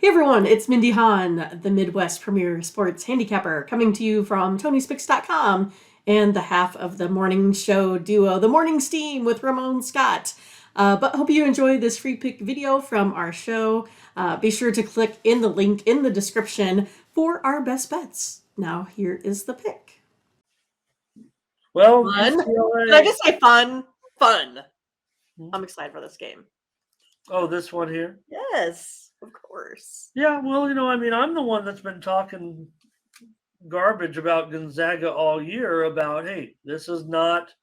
Hey everyone, it's Mindy Hahn, the Midwest premier sports handicapper, coming to you from TonySpix.com and the half of the morning show duo, The Morning Steam with Ramon Scott. But hope you enjoy this free pick video from our show. Be sure to click in the link in the description for our best bets. Now here is the pick. Well, Fun? UCLA. Did I just say fun? Fun. I'm excited for this game. Oh, this one here? Yes, of course. Yeah, well, I'm the one that's been talking garbage about Gonzaga all year about, hey, this is not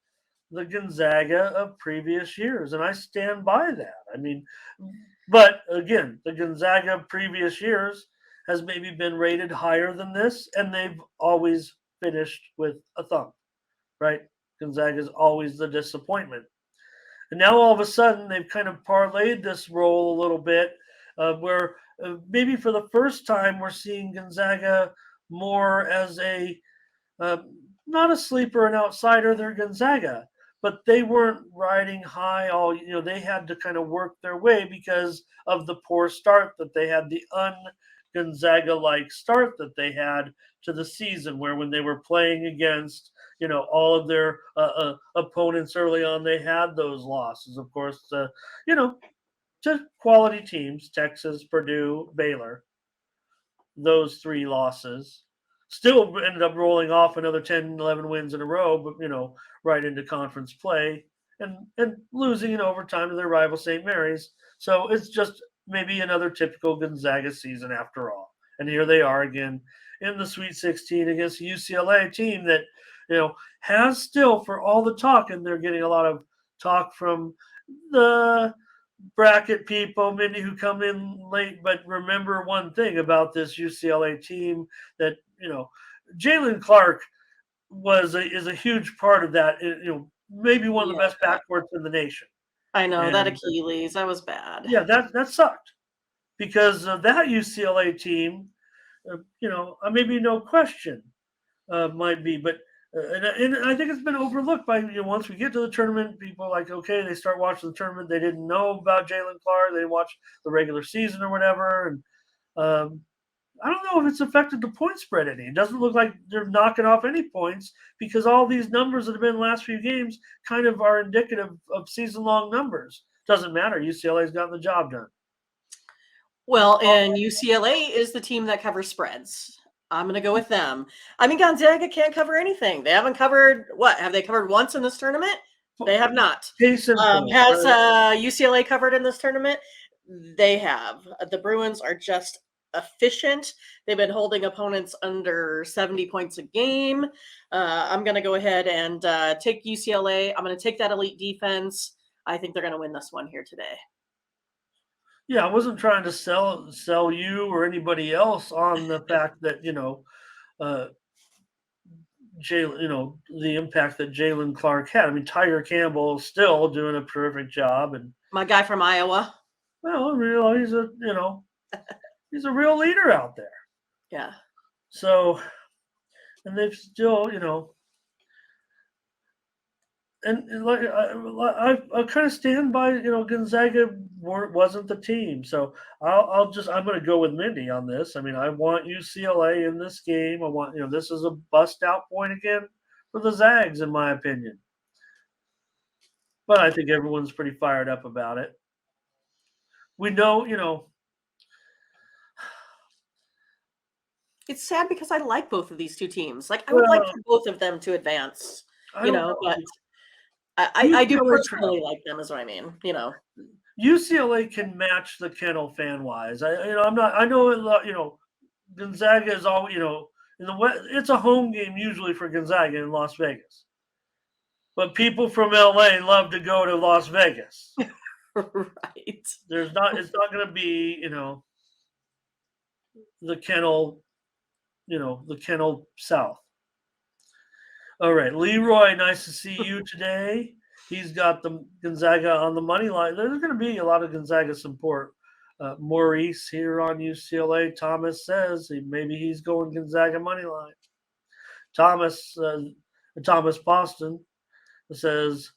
the Gonzaga of previous years. And I stand by that. But again, the Gonzaga of previous years has maybe been rated higher than this, and they've always finished with a thump, right? Gonzaga is always the disappointment. And now all of a sudden they've kind of parlayed this role a little bit, where maybe for the first time we're seeing Gonzaga more as a uh, not a sleeper, an outsider. They're Gonzaga, but they weren't riding high all. They had to kind of work their way because of the poor start that they had, the Gonzaga like start that they had to the season, where when they were playing against all of their opponents early on, they had those losses. Of course, to quality teams: Texas, Purdue, Baylor. Those three losses still ended up rolling off another 10, 11 wins in a row, but right into conference play and losing in overtime to their rival St. Mary's. So it's just maybe another typical Gonzaga season after all. And here they are again in the Sweet 16 against a UCLA team that has still, for all the talk, and they're getting a lot of talk from the bracket people, Mindy, who come in late. But remember one thing about this UCLA team, that Jalen Clark is a huge part of that. Maybe one of the best backcourts in the nation. I know that Achilles. That was bad. Yeah, that sucked, because that UCLA team, maybe no question might be, but and I think it's been overlooked by once we get to the tournament, people are like, okay, they start watching the tournament. They didn't know about Jalen Clark. They didn't watch the regular season or whatever, and I don't know if it's affected the point spread any. It doesn't look like they're knocking off any points, because all these numbers that have been the last few games kind of are indicative of season-long numbers. Doesn't matter. UCLA's gotten the job done. Well, and UCLA is the team that covers spreads. I'm going to go with them. Gonzaga can't cover anything. They haven't covered what? Have they covered once in this tournament? They have not. Has UCLA covered in this tournament? They have. The Bruins are just efficient. They've been holding opponents under 70 points a game. I'm going to go ahead and take UCLA. I'm going to take that elite defense. I think they're going to win this one here today. Yeah, I wasn't trying to sell you or anybody else on the fact that Jalen, the impact that Jalen Clark had. Tiger Campbell is still doing a terrific job, and my guy from Iowa. Well, he's he's a real leader out there. Yeah. So, and they've still, and like I kind of stand by, Gonzaga wasn't the team. So I'm going to go with Mindy on this. I want UCLA in this game. I want, this is a bust out point again for the Zags, in my opinion. But I think everyone's pretty fired up about it. We know, it's sad because I like both of these two teams. I would like for both of them to advance, but I do personally like them, is what I mean. UCLA can match the kennel fan wise. I know Gonzaga is all, in the West, it's a home game usually for Gonzaga in Las Vegas. But people from LA love to go to Las Vegas. Right. It's not going to be, the kennel, the kennel South. All right, Leroy, nice to see you today. He's got the Gonzaga on the money line. There's going to be a lot of Gonzaga support. Maurice here on UCLA. Thomas says maybe he's going Gonzaga money line. Thomas Boston says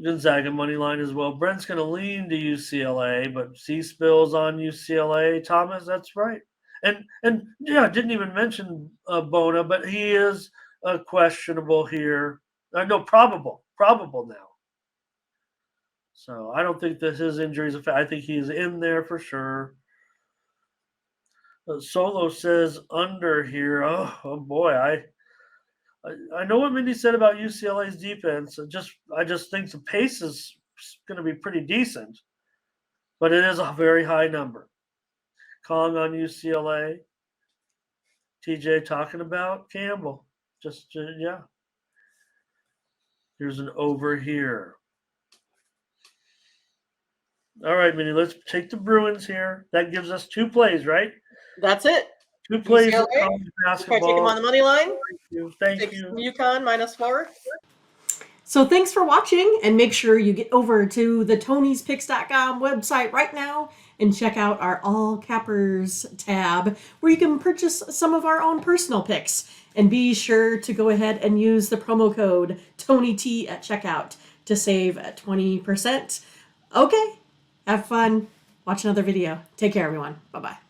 Gonzaga money line as well. Brent's going to lean to UCLA, but C-Spill's on UCLA. Thomas, that's right. And yeah, I didn't even mention Bona, but he is questionable here. No, probable now. So I don't think that his injury is a fact. I think he's in there for sure. Solo says under here. Oh boy, I know what Mindy said about UCLA's defense. I just think the pace is going to be pretty decent, but it is a very high number. Kong on UCLA. TJ talking about Campbell. Yeah. Here's an over here. All right, Minnie, let's take the Bruins here. That gives us 2 plays, right? That's it. 2 plays of UCLA? college Should I basketball. take them on the money line? Thank you. UConn -4. So thanks for watching, and make sure you get over to the Tony'sPicks.com website right now and check out our All Cappers tab where you can purchase some of our own personal picks. And be sure to go ahead and use the promo code TonyT at checkout to save 20%. Okay, have fun. Watch another video. Take care, everyone. Bye-bye.